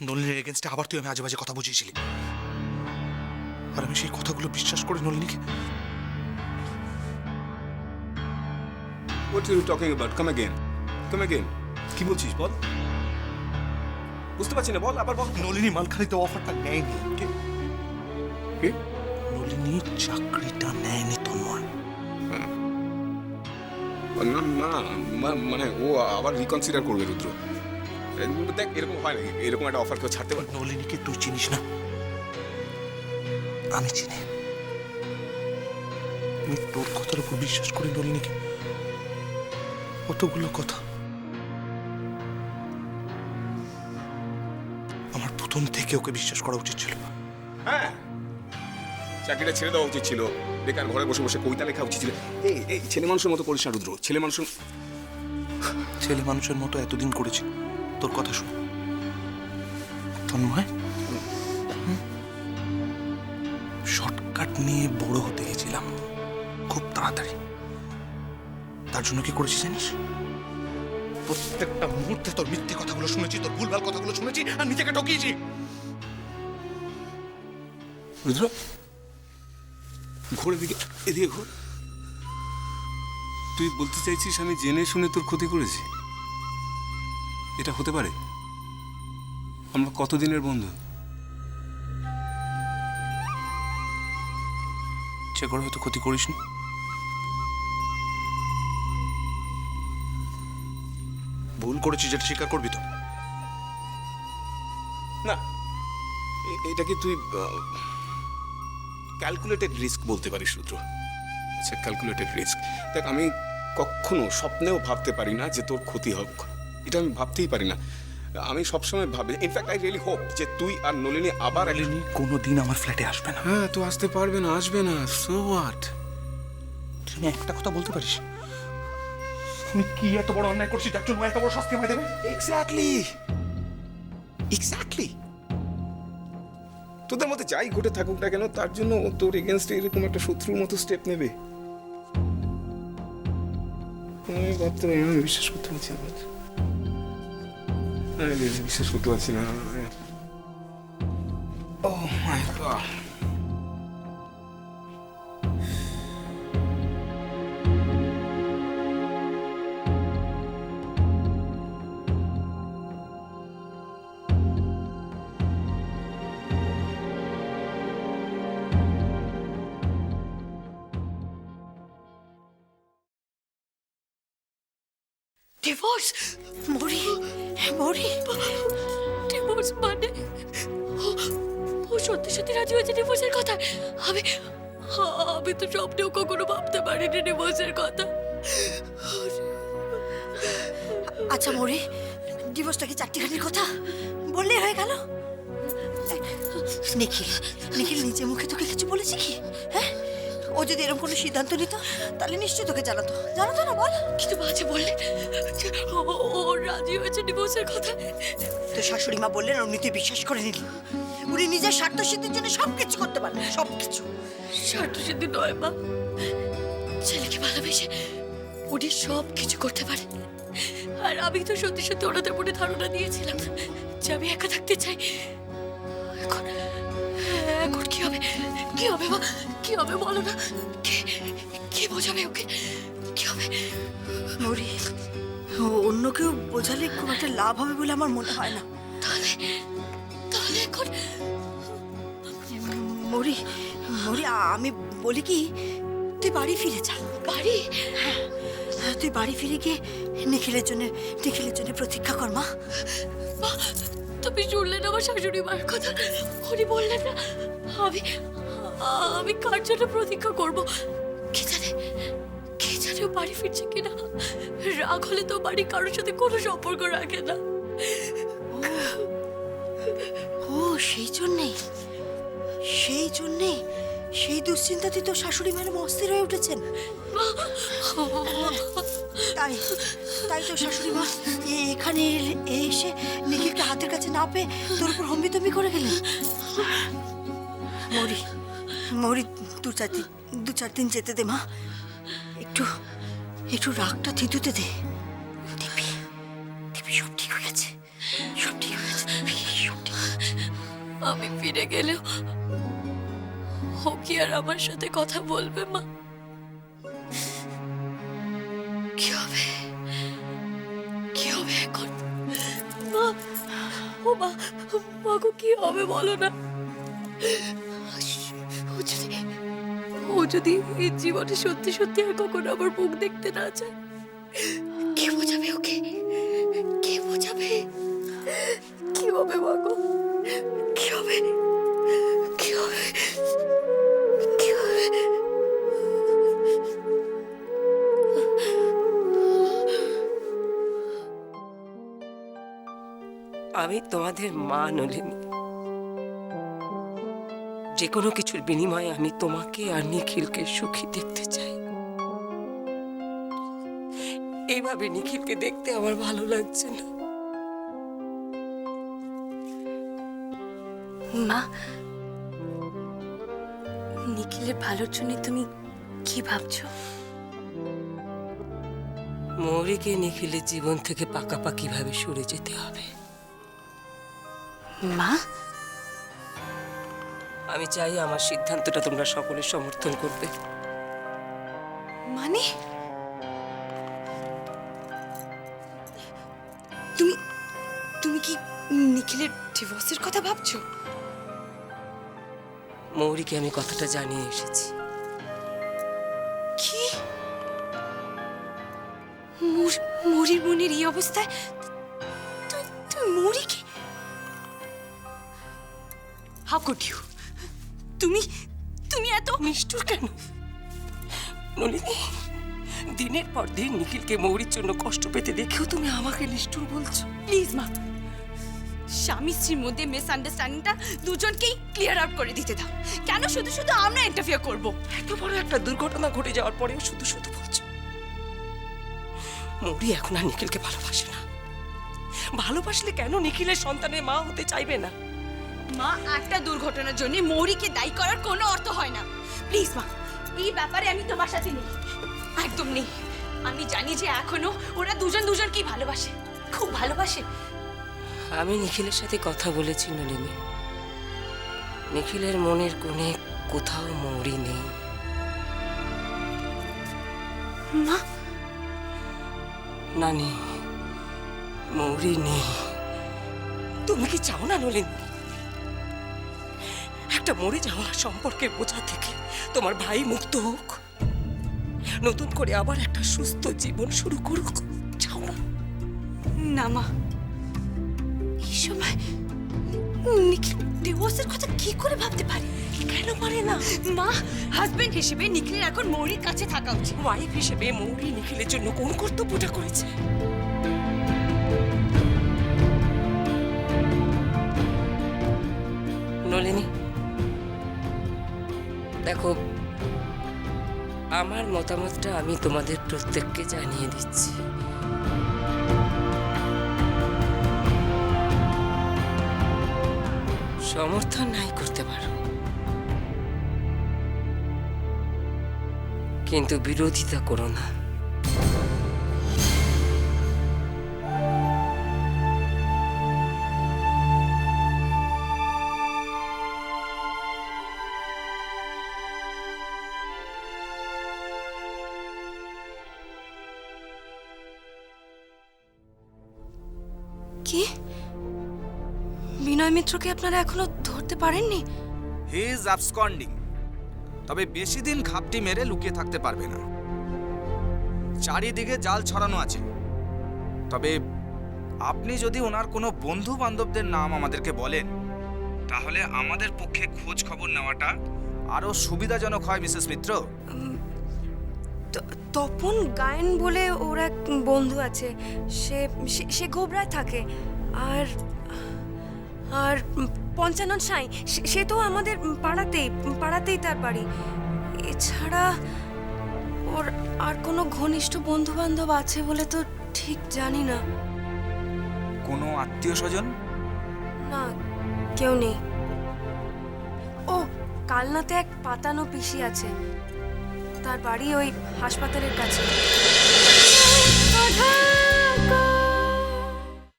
নলিনীর এগেনস্টে আবার তুই আমি আজে বাজে কথা বুঝিয়েছিলি, আর আমি সেই কথাগুলো বিশ্বাস করে নলিনীকে। What are you talking about? Come again. Come again. কি বলছিস বল? বুঝতে পারছি না, বল আবার বল। নলিনী মালখানিতে অফারটা নেয়নি। কি? নলিনী চাকরিটা নেয়নি তন্ময়। না না, মানে ও আবার রিকনসিডার করবে রুদ্র। দেখ এরকম হয় নাকি? এরকম একটা অফার কেউ ছাড়তে পারে? নলিনীকে তুই চিনিস না, আমি চিনি। আমি তোর কথার উপর বিশ্বাস করি নলিনীকে কতগুলো কথা। আমার প্রথম থেকে ওকে বিশ্বাস করা উচিত ছিল। হ্যাঁ, চাকরিটা ছেড়ে দেওয়া উচিত ছিল, বেকার ঘরে বসে বসে কবিতা লেখা উচিত ছিল। এই এই ছেলে মানুষের মতো করিস না রুদ্র, ছেলে মানুষ। ছেলে মানুষের মতো এতদিন করেছি তোর কথা শুনে তন্ময়। শর্টকাট নিয়ে বড় হতে গেছিলাম খুব তাড়াতাড়ি। তার জন্য কি করেছি জানিস? প্রত্যেকটা মুহূর্তে তোর মিথ্যে কথাগুলো শুনেছি, তোর ভুলভাল কথাগুলো শুনেছি, আর নিজেকে ঠকিয়েছি। রুদ্র, ঘোর এদিকে, এদিকে ঘোর। তুই বলতে চাইছিস আমি জেনে শুনে তোর ক্ষতি করেছি? এটা হতে পারে? আমরা কতদিনের বন্ধু? সে করে হয়তো ক্ষতি করিসনি। ভুল করেছি যেটা স্বীকার করবি তো? না, এটাকে তুই ক্যালকুলেটেড রিস্ক বলতে পারিস রুদ্র। আচ্ছা, ক্যালকুলেটেড রিস্ক। দেখ, আমি কখনো স্বপ্নেও ভাবতে পারি না যে তোর ক্ষতি হোক, এটা আমি ভাবতেই পারি না। আমি সবসময় ভাবি, ইনফ্যাক্ট আই রিয়েলি হোপ যে তুই আর নলিনী আবার। নলিনী কোনোদিন আমার ফ্ল্যাটে আসবে না। হ্যাঁ, তো আসতে পারবে না, আসবে না, সো হোয়াট? তুই একটা কথা বলতে পারিস আমি কি এত বড় অন্যায় করছি যার জন্য এত বড় শাস্তি আমায় দেবে? Exactly, exactly. তোদের মধ্যে যাই ঘটে থাকুক না কেন, তার জন্য ও তোর এগেনস্টে এরকম একটা শত্রুর মতো স্টেপ নেবে? আমি ভাবতে পারি, আমি বিশ্বাস করতে পারছি না। আমি বিশ্বাস করতে পারছি না। ও মাই গড। ডিভোর্স? মরি? মরি? ডিভোর্স মানে ও সত্যি সত্যি রাজি হয়েছে ডিভোর্সের কথা? আমি আমি তো স্বপ্নেও কখনো ভাবতে পারিনি ডিভোর্সের কথা। আচ্ছা মরি, ডিভোর্সটা কি চারটিখানির কথা বললেই হয়ে গেল? নিখিল, নিখিল নিজে মুখে তোকে কিছু বলেছে কি? হ্যাঁ, ও যদি এরকম কোনো সিদ্ধান্ত নিত তাহলে নিশ্চয়ই তোকে জানাতো। জানাতো না বল? কিন্তু মাঝে বললেন যে ও রাজি হয়েছে ডিভোর্সের কথা। তো শাশুড়ি মা বললেন উনি তুই বিশ্বাস করে নিলি? উনি নিজের স্বার্থ সিদ্ধির জন্য সবকিছু করতে পারেন, সবকিছু। স্বার্থ সিদ্ধি নয় মা, ছেলেকে ভালোবেসে উনি সব কিছু করতে পারেন। আর আমি তো সত্যি সত্যি ওনাদের মনে ধারণা দিয়েছিলাম যে আমি একা থাকতে চাই। এখন এখন কি হবে? কি হবে মা? কি হবে বলো না? কে বোঝাবে ওকে? কি হবে? মরি, অন্য কেউ বোঝালে খুব একটা লাভ হবে বলে আমার মনে হয় না। তাহলে তাহলে এখন মরি, মরি, আমি বলি কি তুই বাড়ি ফিরে যা। বাড়ি? হ্যাঁ, তুই বাড়ি ফিরে গিয়ে নিখিলের জন্য প্রতীক্ষা কর মা। মা, তুমি শুনলেন আমার শাশুড়ি মায়ের কথা? উনি বললেন না আমি আমি কার জন্য প্রতীক্ষা করবো? কে জানে ও বাড়ি ফিরছে কিনা। রাগ হলে তো বাড়ি কারোর সাথে কোনো সম্পর্ক রাখে না। ও সেই জন্যেই সেই দুশ্চিন্তাতে তো শাশুড়ি ম্যাডাম অস্থির হয়ে উঠেছেন। তাই তাই তো শাশুড়ি মা এখানে এসে নিখিলকে হাতের কাছে না পেয়ে তোর উপর হম্বিতম্বি করে গেলেন। মরি, মরি, দু চার দিন যেতে দে মা, একটু রাগটা থিতুতে দে। দিবি, সব ঠিক হয়ে গেছে, সব ঠিক হয়ে গেছে। আমি ফিরে গেলেও ও কি আর আমার সাথে কথা বলবে মা? কি হবে, কি হবে এখন? মা, ও মা, মাগো কি হবে বলো না। ও যদি এই জীবনে সত্যি সত্যি আর কখনো আমার মুখ দেখতে না চায়, কে বোঝাবে ওকে? কে বোঝাবে? কি হবে মাগো? কি হবে? কি হবে? কি হবে? আমি তোমাদের মা নলিনী। যে কোনো কিছুর বিনিময়ে আমি তোমাকে আর নিখিলকে সুখী দেখতে চাই। এইভাবে নিখিলকে দেখতে আমার ভালো লাগছে না। মা, নিখিলের ভালোর জন্য তুমি কি ভাবছো? মৌরিকে নিখিলের জীবন থেকে পাকাপাকি ভাবে সরে যেতে হবে। মা, আমি চাই আমার সিদ্ধান্তটা তোমরা সকলে সমর্থন করবে। মানে তুমি তুমি কি নিখিলের ডিভোর্সের কথা ভাবছো? মৌরিকে আমি কথাটা জানিয়ে এসেছি। কি? মরির বোনের এই অবস্থায় তুমি মরিকে? How could you? তুমি এত নিষ্ঠুর কেন নলিনী? দিনের পর দিন নিখিলকে মৌরির জন্য কষ্ট পেতে দেখেও তুমি আমাকে নিষ্ঠুর বলছো? প্লিজ মা, স্বামী স্ত্রীর মধ্যে মিসআন্ডারস্ট্যান্ডিংটা দুজনকেই ক্লিয়ার আউট করে দিতে দাও। কেন শুধু শুধু আমরা ইন্টারফিয়ার করব? এত বড় একটা দুর্ঘটনা ঘটে যাওয়ার পরেও শুধু শুধু বলছো। মৌরি এখন আর নিখিলকে ভালোবাসে না। ভালোবাসলে কেন নিখিলের সন্তানের মা হতে চাইবে না? মা, একটা দুর্ঘটনার জন্য মৌরিকে দায়ী করার কোনো অর্থ হয় না। প্লিজ মা, এই ব্যাপারে আমি তোমার সাথে নেই, একদম নেই। আমি জানি যে এখনো ওরা দুজন দুজনকেই ভালোবাসে, খুব ভালোবাসে। আমি নিখিলের সাথে কথা বলেছি নলিনী। নিখিলের মনের কোণে কোথাও মৌরি নেই। মা, না নেই, মৌরি নেই। তুমি কি চাও না নলিনী একটা মরে যাওয়া সম্পর্কের বোঝা থেকে তোমার ভাই মুক্ত হোক, নতুন করে আবার একটা সুস্থ জীবন শুরু করুক? চাও না? না মা, এই সময় নিখিল ডিভোর্সের কথা কি করে ভাবতে পারে? কেন পারে না? মা, হাজবেন্ড হিসেবে নিখিলের এখন মৌরির কাছে থাকা উচিত। ওয়াইফ হিসেবে মৌরি নিখিলের জন্য কোন কর্তব্যটা করেছে? নলিনী দেখো, আমার মতামতটা আমি তোমাদের প্রত্যেককে জানিয়ে দিচ্ছি। সমর্থন নাই করতে পারো, কিন্তু বিরোধিতা করো না। কি? বিনয় মিত্রকে আপনারা এখনো ধরতে পারেননি? He is absconding. তবে বেশি দিন ঘাপটি মেরে লুকিয়ে থাকতে পারবে না। চারিদিকে জাল ছড়ানো আছে। তবে আপনি যদি ওনার কোনো বন্ধু বান্ধবদের নাম আমাদেরকে বলেন, তাহলে আমাদের পক্ষে খোঁজ খবর নেওয়াটা আরো সুবিধাজনক হয় মিসেস মিত্র। তপন গায়েন বলে ওর এক বন্ধু আছে, সে সে গোবরায় থাকে। আর আর পঞ্চানন সাঁই, সে তো আমাদের পাড়াতেই তার বাড়ি। এছাড়া ওর আর কোনো ঘনিষ্ঠ বন্ধু বান্ধব আছে বলে তো ঠিক জানি না। কোনো আত্মীয় স্বজন? না, কেউ নেই। ও, কালনাতে এক পাতানো পিসি আছে, তার বাড়ি ওই হাসপাতালের কাছে।